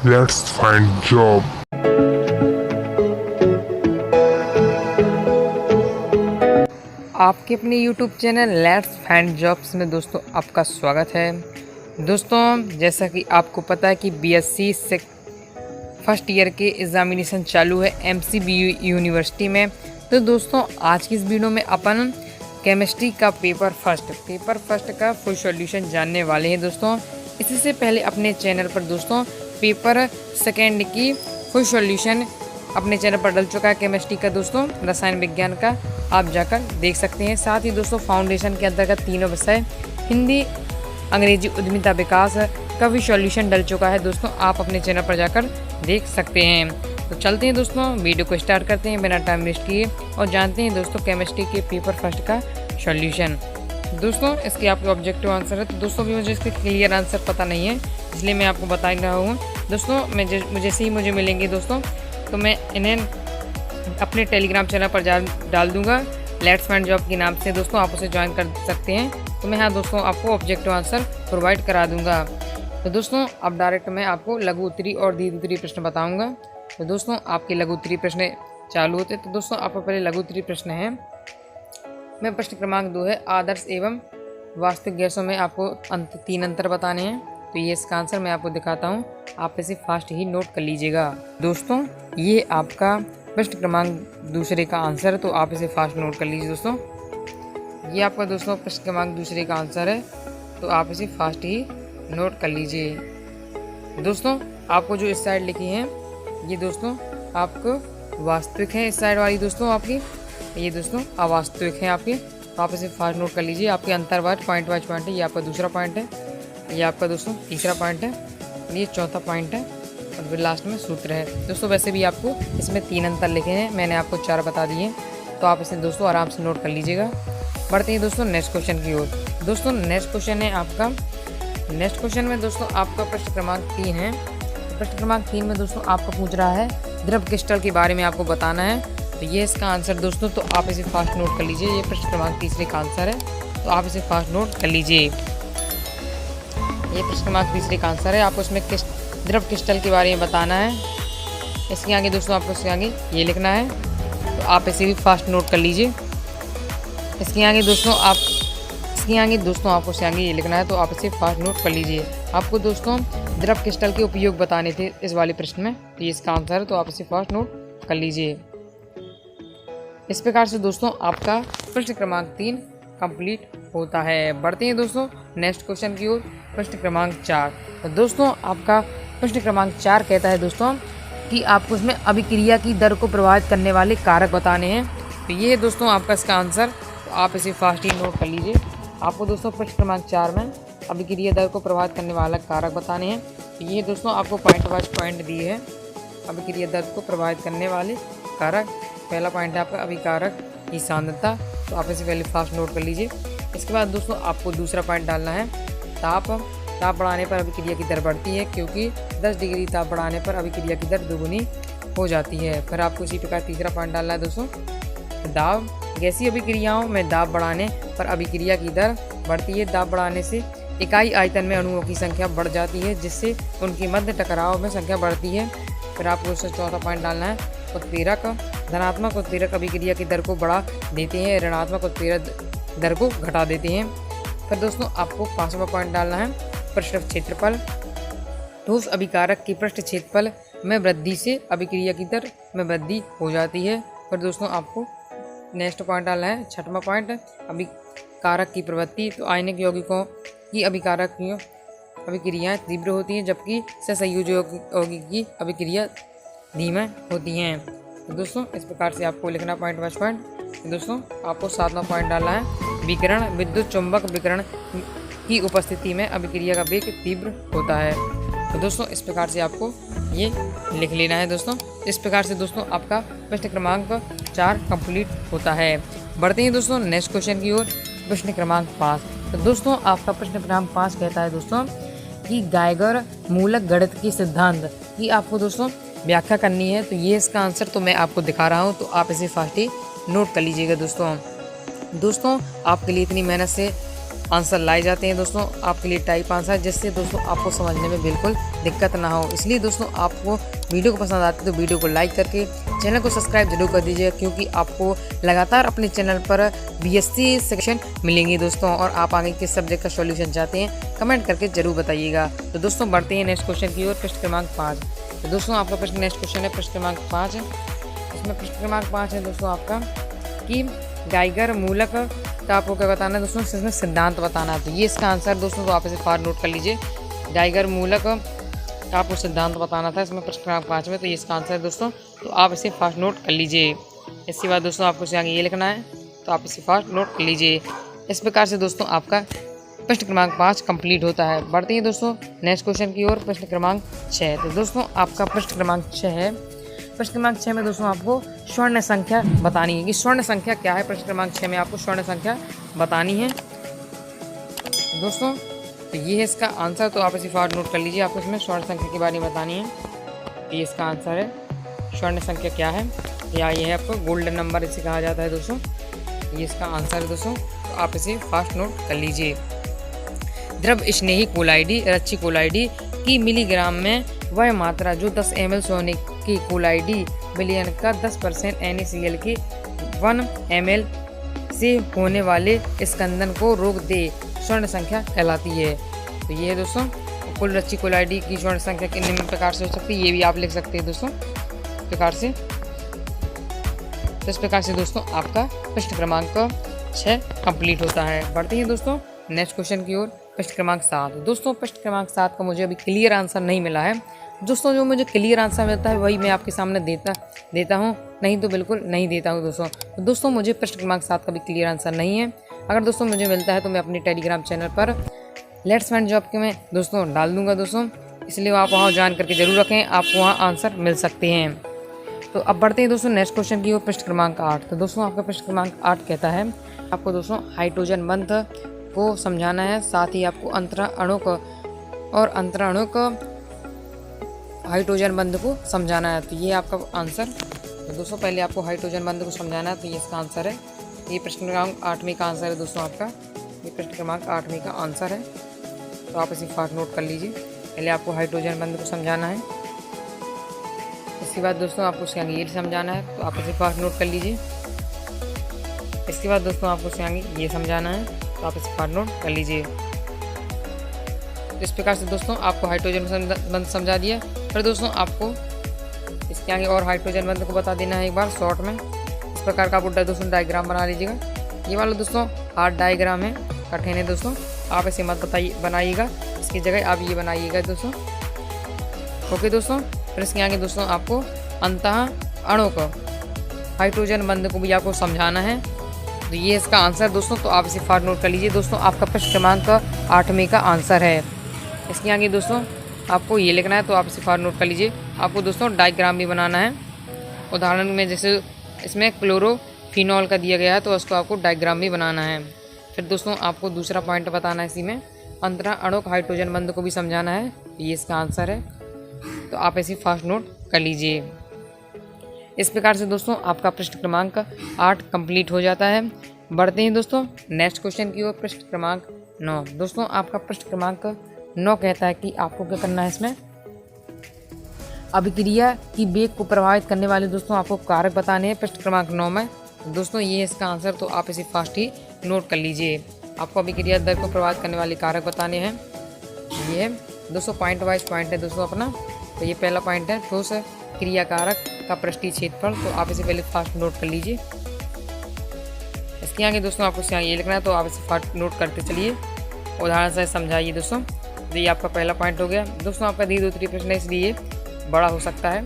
Let's find job. आपके अपने YouTube channel let's find jobs में दोस्तों आपका स्वागत है। दोस्तों जैसा कि आपको पता है कि बीएससी से फर्स्ट ईयर के एग्जामिनेशन चालू है MCBU यूनिवर्सिटी में। तो दोस्तों आज की इस वीडियो में अपन केमिस्ट्री का पेपर फर्स्ट का फुल सॉल्यूशन जानने वाले हैं। दोस्तों इससे पहले अपने चैनल पर दोस्तों पेपर सेकेंड की फुल सॉल्यूशन अपने चैनल पर डल चुका है केमिस्ट्री का दोस्तों, रसायन विज्ञान का, आप जाकर देख सकते हैं। साथ ही दोस्तों फाउंडेशन के अंतर्गत तीनों विषय हिंदी, अंग्रेजी, उद्यमिता विकास का भी सॉल्यूशन डल चुका है दोस्तों, आप अपने चैनल पर जाकर देख सकते हैं। तो चलते हैं दोस्तों वीडियो को स्टार्ट करते हैं बिना टाइम वेस्ट किए और जानते हैं दोस्तों केमिस्ट्री के पेपर फर्स्ट का सॉल्यूशन। दोस्तों इसके आपके ऑब्जेक्टिव आंसर है। तो दोस्तों भी मुझे इसके क्लियर आंसर पता नहीं है, इसलिए मैं आपको बता रहा हूँ दोस्तों। मुझे मिलेंगे दोस्तों तो मैं इन्हें अपने टेलीग्राम चैनल पर डाल दूंगा लेट्स फाइंड जॉब के नाम से दोस्तों, आप उसे ज्वाइन कर सकते हैं। तो मैं हाँ दोस्तों आपको ऑब्जेक्टिव आंसर प्रोवाइड करा दूंगा। तो दोस्तों अब डायरेक्ट मैं आपको लघु उत्तरी और दीर्घ उत्तरी प्रश्न बताऊंगा। तो दोस्तों आपके लघु उत्तरी प्रश्न चालू होते। तो दोस्तों आपका पहले लघु उत्तरी प्रश्न है, मैं प्रश्न क्रमांक 2 है, आदर्श एवं वास्तविक गैसों में आपको तीन अंतर बताने हैं। तो ये इसका आंसर मैं आपको दिखाता हूँ, आप इसे फास्ट ही नोट कर लीजिएगा। दोस्तों ये आपका प्रश्न क्रमांक दूसरे का आंसर है, तो आप इसे फास्ट नोट कर लीजिए दोस्तों। ये आपका दोस्तों प्रश्न क्रमांक दूसरे का आंसर है, तो आप इसे फास्ट ही नोट कर लीजिए। दोस्तों आपको जो इस साइड लिखी है ये दोस्तों आपको वास्तविक है, इस साइड वाली दोस्तों आपकी ये दोस्तों अवास्तविक है आपके, तो आप इसे फास्ट नोट कर लीजिए। आपके अंतर वाइज पॉइंट है, ये आपका दूसरा पॉइंट है, ये आपका दोस्तों तीसरा पॉइंट है, ये चौथा पॉइंट है और फिर लास्ट में सूत्र है। दोस्तों वैसे भी आपको इसमें 3 अंतर लिखे हैं, मैंने आपको 4 बता दिए, तो आप इसे दोस्तों आराम से नोट कर लीजिएगा। बढ़ते हैं दोस्तों नेक्स्ट क्वेश्चन की ओर। दोस्तों नेक्स्ट क्वेश्चन है आपका, नेक्स्ट क्वेश्चन में दोस्तों आपका प्रश्न क्रमांक 3 है। प्रश्न क्रमांक 3 में दोस्तों आपका पूछ रहा है द्रव क्रिस्टल के बारे में आपको बताना है। तो ये इसका आंसर दोस्तों, तो आप इसे फास्ट नोट कर लीजिए। ये प्रश्न क्रमांक तीसरे का आंसर है, तो आप इसे फास्ट नोट कर लीजिए। ये प्रश्न क्रमांक तीसरे का आंसर है, आपको इसमें द्रव क्रिस्टल के बारे में बताना है। इसके आगे दोस्तों आपको इसके आगे ये लिखना है, तो आप इसे भी फास्ट नोट कर लीजिए। इसके आगे दोस्तों आपको इसके आगे ये लिखना है, तो आप इसे फास्ट नोट कर लीजिए। आपको दोस्तों द्रव क्रिस्टल के उपयोग बताने थे इस वाले प्रश्न में, तो ये इसका आंसर है, तो आप इसे फास्ट नोट कर लीजिए। इस प्रकार से दोस्तों आपका प्रश्न क्रमांक 3 कंप्लीट होता है। बढ़ते हैं दोस्तों नेक्स्ट क्वेश्चन की ओर, प्रश्न क्रमांक 4। तो दोस्तों आपका प्रश्न क्रमांक 4 कहता है दोस्तों कि आपको इसमें अभिक्रिया की दर को प्रभावित करने वाले कारक बताने हैं। तो ये दोस्तों आपका इसका आंसर, तो आप इसे फास्ट ही नोट कर लीजिए। आपको दोस्तों प्रश्न क्रमांक 4 में अभिक्रिया दर को प्रभावित करने वाला कारक बताने हैं। तो ये दोस्तों आपको पॉइंट वाइज पॉइंट दिए हैं, अभिक्रिया दर को प्रभावित करने वाले कारक। पहला पॉइंट है आपका अभिकारक की सांद्रता, तो आप इसे पहले फास्ट नोट कर लीजिए। इसके बाद दोस्तों आपको दूसरा पॉइंट डालना है, ताप बढ़ाने पर अभिक्रिया की दर बढ़ती है, क्योंकि 10 डिग्री ताप बढ़ाने पर अभिक्रिया की दर दुगुनी हो जाती है। फिर आपको इसी प्रकार तीसरा पॉइंट डालना है दोस्तों, दाब गैसीय अभिक्रियाओं में दाब बढ़ाने पर अभिक्रिया की दर बढ़ती है। दाब बढ़ाने से इकाई आयतन में अणुओं की संख्या बढ़ जाती है, जिससे उनकी मध्य टकराव में संख्या बढ़ती है। फिर आपको इससे चौथा पॉइंट डालना है, उत्प्रेरक धनात्मक उत्प्रेरक अभिक्रिया की दर को बढ़ा देते हैं, ऋणात्मक उत्प्रेरक दर को घटा देते हैं। फिर दोस्तों आपको 5वां पॉइंट डालना है, पृष्ठ क्षेत्रफल ठोस अभिकारक की पृष्ठ क्षेत्रफल में वृद्धि से अभिक्रिया की दर में वृद्धि हो जाती है। फिर दोस्तों आपको नेक्स्ट पॉइंट डालना है, 6वां पॉइंट, अभिकारक की प्रवृत्ति। तो आयनिक यौगिकों की अभिकारक अभिक्रियाएँ तीव्र होती हैं, जबकि सहसंयोजी यौगिक की अभिक्रिया धीमे होती हैं। तो दोस्तों इस प्रकार से आपको लिखना पॉइंट वाइज पॉइंट। तो दोस्तों आपको 7वां पॉइंट डालना है, विकिरण विद्युत चुंबक विकिरण की उपस्थिति में अभिक्रिया का वेग तीव्र होता है। तो दोस्तों इस प्रकार से आपको ये लिख लेना है दोस्तों। इस प्रकार से दोस्तों आपका प्रश्न क्रमांक 4 कंप्लीट होता है। बढ़ते हैं दोस्तों नेक्स्ट क्वेश्चन की ओर, प्रश्न क्रमांक 5। तो दोस्तों आपका प्रश्न क्रमांक 5 कहता है दोस्तों कि गाइगर मूलक गणित की सिद्धांत की आपको दोस्तों व्याख्या करनी है। तो ये इसका आंसर तो मैं आपको दिखा रहा हूँ, तो आप इसे फास्ट ही नोट कर लीजिएगा दोस्तों। आपके लिए इतनी मेहनत से आंसर लाए जाते हैं दोस्तों आपके लिए टाइप आंसर, जिससे दोस्तों आपको समझने में बिल्कुल दिक्कत ना हो। इसलिए दोस्तों आपको वीडियो को पसंद आती है तो वीडियो को लाइक करके चैनल को सब्सक्राइब जरूर कर दीजिएगा, क्योंकि आपको लगातार अपने चैनल पर बीएससी सेक्शन मिलेंगे दोस्तों। और आप आगे किस सब्जेक्ट का सॉल्यूशन चाहते हैं कमेंट करके जरूर बताइएगा। तो दोस्तों बढ़ते हैं नेक्स्ट क्वेश्चन की ओर, प्रश्न क्रमांक 5। तो दोस्तों आपका प्रश्न नेक्स्ट क्वेश्चन है प्रश्न क्रमांक 5। इसमें प्रश्न क्रमांक 5 है दोस्तों आपका कि गाइगर मूलक का आपको क्या बताना है दोस्तों, इसमें सिद्धांत बताना है। तो ये इसका आंसर दोस्तों, तो आप इसे फार नोट कर लीजिए। गाइगर मूलक का आपको सिद्धांत बताना था इसमें प्रश्न क्रमांक 5 में, तो ये इसका आंसर है दोस्तों, तो आप इसे फास्ट नोट कर लीजिए। इसके बाद दोस्तों आपको इसे आगे ये लिखना है, तो आप इसे फास्ट नोट कर लीजिए। इस प्रकार से दोस्तों आपका प्रश्न क्रमांक 5 कंप्लीट होता है। बढ़ते हैं दोस्तों नेक्स्ट क्वेश्चन की ओर, प्रश्न क्रमांक 6। तो दोस्तों आपका प्रश्न क्रमांक 6 है। प्रश्न क्रमांक 6 में दोस्तों आपको स्वर्ण संख्या बतानी है कि स्वर्ण संख्या क्या है। प्रश्न क्रमांक 6 में आपको स्वर्ण संख्या बतानी है दोस्तों, तो ये है इसका आंसर, तो आप इसे फास्ट नोट कर लीजिए। आपको इसमें स्वर्ण संख्या के बारे में बतानी है, ये इसका आंसर है। स्वर्ण संख्या क्या है, या ये है आपको गोल्डन नंबर इसे कहा जाता है दोस्तों, ये इसका आंसर है दोस्तों, तो आप इसे फास्ट नोट कर लीजिए। द्रव स्नेही कोलाइडी रच्ची कोलाइडी की मिलीग्राम में वह मात्रा जो 10 ml सोने की कोलाइडी मिलियन का 10% NaCl के 1 ml से होने वाले स्कंदन को रोक दे स्वर्ण संख्या कहलाती है। तो ये है दोस्तों कुल रच्ची कोलाइडी की स्वर्ण संख्या के निम्न प्रकार से हो सकती है, ये भी आप लिख सकते हैं दोस्तों इस प्रकार से। तो इस प्रकार से दोस्तों आपका प्रश्न क्रमांक 6 कंप्लीट होता है। बढ़ते हैं दोस्तों नेक्स्ट क्वेश्चन की ओर, प्रश्न क्रमांक 7। दोस्तों प्रश्न क्रमांक 7 का मुझे अभी क्लियर आंसर नहीं मिला है दोस्तों। जो मुझे क्लियर आंसर मिलता है वही मैं आपके सामने देता हूँ, नहीं तो बिल्कुल नहीं देता हूँ दोस्तों। तो दोस्तों मुझे प्रश्न क्रमांक 7 का भी क्लियर आंसर नहीं है। अगर दोस्तों मुझे मिलता है तो मैं अपने टेलीग्राम चैनल पर लेट्स फाइंड जॉब के में दोस्तों डाल दूंगा दोस्तों, इसलिए आप वहाँ जान करके जरूर रखें, आपको वहाँ आंसर मिल सकते हैं। तो अब बढ़ते हैं दोस्तों नेक्स्ट क्वेश्चन की ओर, प्रश्न क्रमांक 8। तो दोस्तों आपका प्रश्न क्रमांक 8 कहता है आपको दोस्तों हाइड्रोजन बंध को समझाना है, साथ ही आपको अंतरा अणु और अंतरा अणु हाइड्रोजन बंध को समझाना है। तो ये आपका आंसर। तो दोस्तों पहले आपको हाइड्रोजन बंध को समझाना है, तो ये इसका आंसर है। ये प्रश्न क्रमांक 8वें का आंसर है दोस्तों आपका, ये प्रश्न क्रमांक 8वें का आंसर है, तो आप इसे फास्ट नोट कर लीजिए। पहले आपको हाइड्रोजन बंध को समझाना है, इसके बाद दोस्तों आपको उसके आगे ये समझाना है, तो आप इसे फास्ट नोट कर लीजिए। इसके बाद दोस्तों आपको उसके आगे ये समझाना है, तो आप इसे फास्ट नोट कर लीजिए। तो इस प्रकार से दोस्तों आपको हाइड्रोजन बंध समझा दिया। फिर दोस्तों आपको इसके आगे और हाइड्रोजन बंध को बता देना है एक बार शॉर्ट में। इस प्रकार का आप दोस्तों डायग्राम बना लीजिएगा। ये वाला दोस्तों हार्ड डायग्राम है, कठिन है दोस्तों, आप इसे मत बनाइएगा, इसकी जगह आप ये बनाइएगा दोस्तों। ओके दोस्तों, फिर इसके आगे दोस्तों आपको अंतः अणु को हाइड्रोजन बंध को भी आपको समझाना है। तो ये इसका आंसर दोस्तों, तो आप इसे फास्ट नोट कर लीजिए। दोस्तों आपका प्रश्न क्रमांक 8वें का आंसर है। इसके आगे दोस्तों आपको ये लिखना है, तो आप इसे फास्ट नोट कर लीजिए। आपको दोस्तों डायग्राम भी बनाना है, उदाहरण में जैसे इसमें क्लोरोफिनॉल का दिया गया है, तो उसको आपको डायग्राम भी बनाना है। फिर दोस्तों आपको दूसरा पॉइंट बताना है, इसी में अंतरा अणु हाइड्रोजन बंध को भी समझाना है, ये इसका आंसर है, तो आप इसे फास्ट नोट कर लीजिए। इस प्रकार से दोस्तों आपका प्रश्न क्रमांक 8 कंप्लीट हो जाता है। बढ़ते हैं दोस्तों नेक्स्ट क्वेश्चन की ओर, प्रश्न क्रमांक 9। दोस्तों आपका प्रश्न क्रमांक 9 कहता है कि आपको क्या करना है, इसमें अभिक्रिया की वेग को प्रभावित करने वाले दोस्तों आपको कारक बताने हैं प्रश्न क्रमांक 9 में। दोस्तों ये है इसका आंसर, तो आप इसे फास्ट ही नोट कर लीजिए। आपको अभिक्रिया दर को प्रभावित करने वाले कारक बताने हैं। ये है दोस्तों पॉइंट वाइज पॉइंट है दोस्तों अपना। तो ये पहला पॉइंट है ठोस क्रिया कारक का पृष्ठीय क्षेत्रफल, तो आप इसे पहले फास्ट नोट कर लीजिए। इसके आगे दोस्तों आपको इसके आगे ये लिखना है, तो आप इसे फास्ट नोट करते चलिए, उदाहरण से समझाइए दोस्तों। तो ये आपका पहला पॉइंट हो गया दोस्तों। आपका दी 2-3 प्रश्न है, इसलिए बड़ा हो सकता है।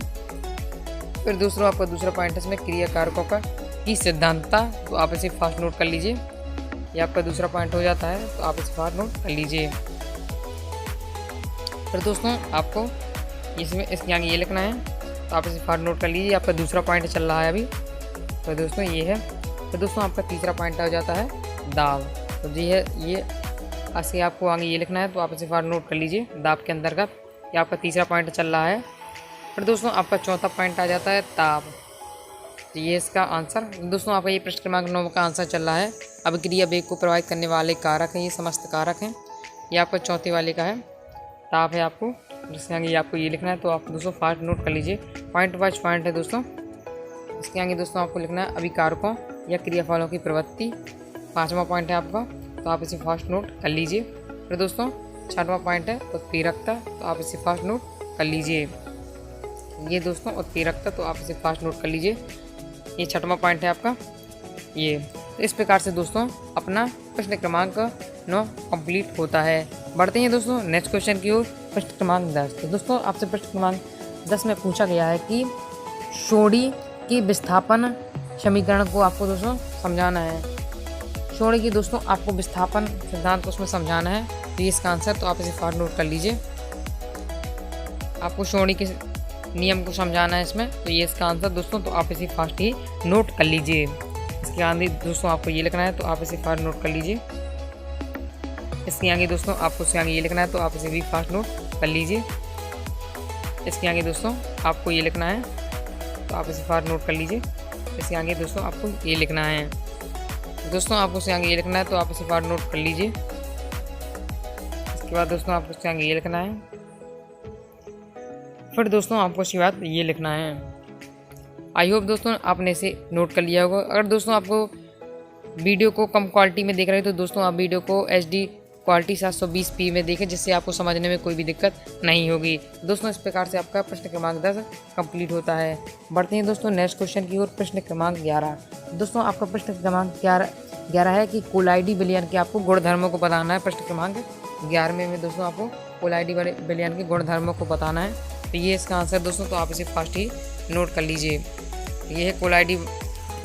फिर दूसरा आपका दूसरा पॉइंट है इसमें क्रिया कारकों का की सिद्धांतता, तो आप इसे फास्ट नोट कर लीजिए। ये आपका दूसरा पॉइंट हो जाता है, तो आप इसे फास्ट नोट कर लीजिए। फिर दोस्तों आपको इसमें इसके आगे ये लिखना है, तो आप इसे फास्ट नोट कर लीजिए। आपका दूसरा पॉइंट चल रहा है अभी, तो दोस्तों ये है। तो दोस्तों आपका तीसरा पॉइंट हो जाता है दाब, तो जी है ये ऐसे आपको आगे ये लिखना है, तो आप इसे फास्ट नोट कर लीजिए। दाब के अंतर्गत ये आपका तीसरा पॉइंट चल रहा है। फिर दोस्तों आपका चौथा पॉइंट आ जाता है ताप, तो ये इसका आंसर। दोस्तों आपका ये प्रश्न क्रमांक 9 का आंसर चल रहा है। अभिक्रिया वेग को प्रभावित करने वाले कारक हैं, ये समस्त कारक हैं। ये आपका चौथे वाले का है, ताप है आपको, जिसके आगे आपको ये लिखना है। तो आप दोस्तों फास्ट नोट कर लीजिए, पॉइंट वाइज पॉइंट है दोस्तों। इसके आगे दोस्तों आपको लिखना है अभिकारकों या क्रियाफलों की प्रवृत्ति, 5वां पॉइंट है आपका, तो आप इसे फास्ट नोट कर लीजिए। फिर दोस्तों 6वां पॉइंट है उत्प्रेरकता, तो आप इसे फास्ट नोट कर लीजिए। ये दोस्तों उत्प्रेरकता, तो आप इसे फास्ट नोट कर लीजिए। ये 6वां पॉइंट है आपका ये। तो इस प्रकार से दोस्तों अपना प्रश्न क्रमांक 9 कंप्लीट होता है। बढ़ते हैं दोस्तों नेक्स्ट क्वेश्चन की ओर, प्रश्न क्रमांक 10। तो दोस्तों आपसे प्रश्न क्रमांक 10 में पूछा गया है कि शोडी के विस्थापन समीकरण को आपको दोस्तों समझाना है। शोडी की दोस्तों आपको विस्थापन सिद्धांत को उसमें समझाना है। तो ये इसका आंसर, तो आप इसे फास्ट नोट कर लीजिए। आपको शोडी के नियम को समझाना है इसमें, तो ये इसका आंसर दोस्तों, तो आप इसे फास्ट ही नोट कर लीजिए। इसके आगे दोस्तों आपको ये लिखना है, तो आप इसे फास्ट नोट कर लीजिए। इसके आगे दोस्तों आपको इसके आगे ये लिखना है, तो आप इसे भी फास्ट नोट कर लीजिए। इसके आगे दोस्तों आपको ये लिखना है, तो आप इसे फास्ट नोट कर लीजिए। इसके आगे दोस्तों आपको ये लिखना है, दोस्तों आपको इसके आगे ये लिखना है, तो आप इसे फास्ट नोट कर लीजिए। इसके बाद दोस्तों आपको इसके आगे ये लिखना है, फिर दोस्तों आपको इसके बाद ये लिखना है। आई होप दोस्तों आपने इसे नोट कर लिया होगा। अगर दोस्तों आपको वीडियो को कम क्वालिटी में देख रहे हो तो दोस्तों आप वीडियो को HD क्वालिटी 720p में देखें, जिससे आपको समझने में कोई भी दिक्कत नहीं होगी। दोस्तों इस प्रकार से आपका प्रश्न क्रमांक 10 कंप्लीट होता है। बढ़ते हैं दोस्तों नेक्स्ट क्वेश्चन की ओर, प्रश्न क्रमांक 11। दोस्तों आपका प्रश्न क्रमांक 11 है कि कोलाइडी विलयन के आपको गुणधर्मों को बताना है। प्रश्न क्रमांक 11वें में दोस्तों आपको कोलाइडी विलयन के गुणधर्मों को बताना है। तो ये इसका आंसर दोस्तों, तो आप इसे फास्ट ही नोट कर लीजिए। ये है कोलाइडी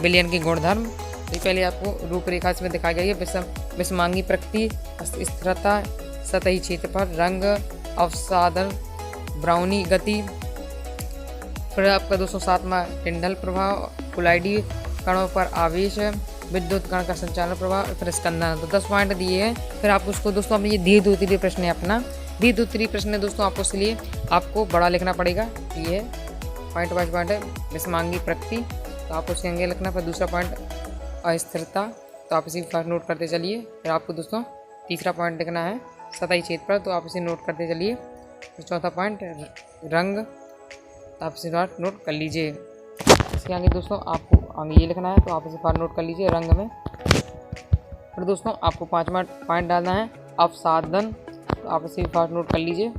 विलयन के गुणधर्म। तो पहले आपको रूपरेखा इसमें दिखाई गई है। विषमांगी प्रकृति, स्थिरता, सतही क्षेत्रफल, रंग, अवसादन, ब्राउनी गति। फिर आपका दोस्तों 7वां टिंडल प्रभाव, कोलाइडी कणों पर आवेश, विद्युत कण का संचालन प्रभाव, फिर स्कंदन। तो 10 पॉइंट दिए हैं। फिर आप उसको दोस्तों अपने ये दीर्घ प्रश्न है अपना दीर्घ प्रश्न है दोस्तों, आपको इसलिए आपको बड़ा लिखना पड़ेगा। ये पॉइंट वाइज पॉइंट है विषमांगी प्रकृति, तो आपको उसके आगे लिखना। फिर दूसरा पॉइंट अस्थिरता, तो आप इसे फास्ट नोट करते चलिए। फिर आपको दोस्तों तीसरा पॉइंट लिखना है सतही क्षेत्रफल, तो आप इसे नोट करते चलिए। फिर चौथा पॉइंट रंग, तो आप इसे फास्ट नोट कर लीजिए। इसके आगे दोस्तों आपको आगे ये लिखना है, तो आप इसे फास्ट नोट कर लीजिए रंग में। फिर दोस्तों आपको 5वां पॉइंट डालना है अवसादन, तो आप इसे फास्ट नोट कर लीजिए।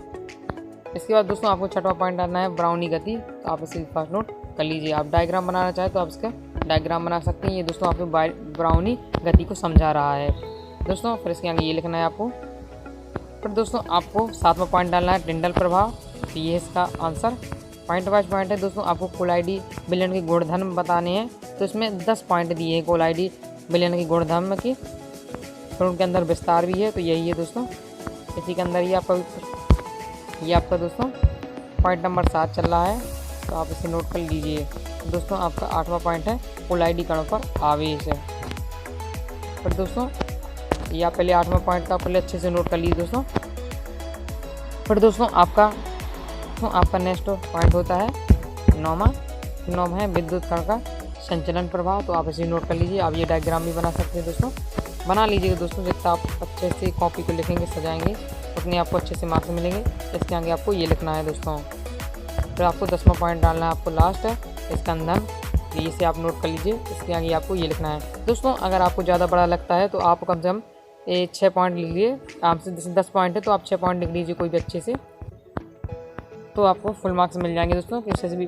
इसके बाद दोस्तों आपको 6वां पॉइंट डालना है ब्राउनी गति, तो आप इसे फास्ट नोट कर लीजिए। आप डायग्राम बनाना चाहें तो आप इसका डायग्राम बना सकते हैं। ये दोस्तों आपको ब्राउनी गति को समझा रहा है दोस्तों। फिर इसके आगे ये लिखना है आपको। फिर दोस्तों आपको 7वां पॉइंट डालना है टिंडल प्रभाव, तो ये इसका आंसर। पॉइंट वाइज पॉइंट है दोस्तों, आपको कोलाइडी विलयन के गुणधर्म बताने हैं। तो इसमें 10 पॉइंट दिए हैं कोलाइडी विलयन के गुणधर्म की, फिर उनके अंदर विस्तार भी है। तो यही है दोस्तों, इसी के अंदर ये आपका दोस्तों पॉइंट नंबर 7 चल रहा है, तो आप इसे नोट कर लीजिए। दोस्तों आपका 8वां पॉइंट है कोलाइडी कणों पर आवेश है। फिर दोस्तों ये आप पहले 8वां पॉइंट का पहले अच्छे से नोट कर लीजिए दोस्तों। फिर दोस्तों आपका नेक्स्ट पॉइंट होता है 9वां है विद्युत कण का संचलन प्रभाव, तो आप इसे नोट कर लीजिए। आप ये डायग्राम भी बना सकते हैं दोस्तों, बना लीजिएगा दोस्तों। जितना आप अच्छे से कॉपी को लिखेंगे सजाएंगे उतने आपको अच्छे से मार्क्स मिलेंगे। इसके आगे आपको ये लिखना है दोस्तों। फिर आपको 10वां पॉइंट डालना है आपको लास्ट स्कंदन, तो इसे आप नोट कर लीजिए। इसके आगे आपको ये लिखना है दोस्तों। अगर आपको ज़्यादा बड़ा लगता है तो आप कम से कम 6 पॉइंट लिख लीजिए। आपसे 10 पॉइंट है तो आप 6 पॉइंट लिख लीजिए कोई भी अच्छे से, तो आपको फुल मार्क्स मिल जाएंगे दोस्तों। किसी से भी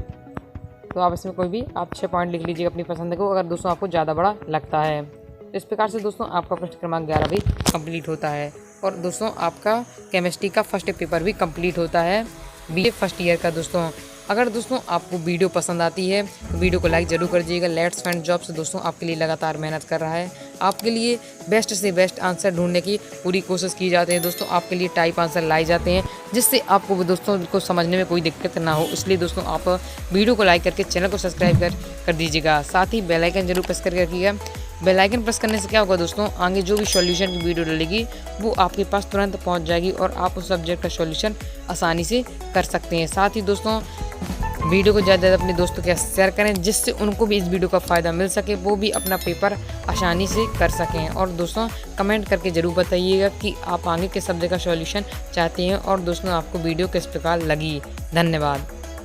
तो आप इसमें कोई भी आप 6 पॉइंट लिख लीजिएगा अपनी पसंद को, अगर दोस्तों आपको ज़्यादा बड़ा लगता है। तो इस प्रकार से दोस्तों आपका प्रश्न क्रमांक 11 भी कंप्लीट होता है। और दोस्तों आपका केमिस्ट्री का फर्स्ट पेपर भी कंप्लीट होता है BA फर्स्ट ईयर का। दोस्तों अगर दोस्तों आपको वीडियो पसंद आती है तो वीडियो को लाइक ज़रूर कर दीजिएगा। लेट्स फाइंड जॉब्स दोस्तों आपके लिए लगातार मेहनत कर रहा है। आपके लिए बेस्ट से बेस्ट आंसर ढूंढने की पूरी कोशिश की जाती है दोस्तों। आपके लिए टाइप आंसर लाए जाते हैं जिससे आपको दोस्तों को समझने में कोई दिक्कत ना हो। इसलिए दोस्तों आप वीडियो को लाइक करके चैनल को सब्सक्राइब कर दीजिएगा। साथ ही बेल आइकन जरूर प्रेस करके रखिएगा। बेल आइकन प्रेस करने से क्या होगा दोस्तों, आगे जो भी सॉल्यूशन की वीडियो डलेगी वो आपके पास तुरंत पहुंच जाएगी और आप उस सब्जेक्ट का सॉल्यूशन आसानी से कर सकते हैं। साथ ही दोस्तों वीडियो को ज़्यादा से ज़्यादा अपने दोस्तों के साथ शेयर करें, जिससे उनको भी इस वीडियो का फ़ायदा मिल सके, वो भी अपना पेपर आसानी से कर सकें। और दोस्तों कमेंट करके ज़रूर बताइएगा कि आप आगे किस सब्जेक्ट का सॉल्यूशन चाहते हैं और दोस्तों आपको वीडियो किस प्रकार लगी। धन्यवाद।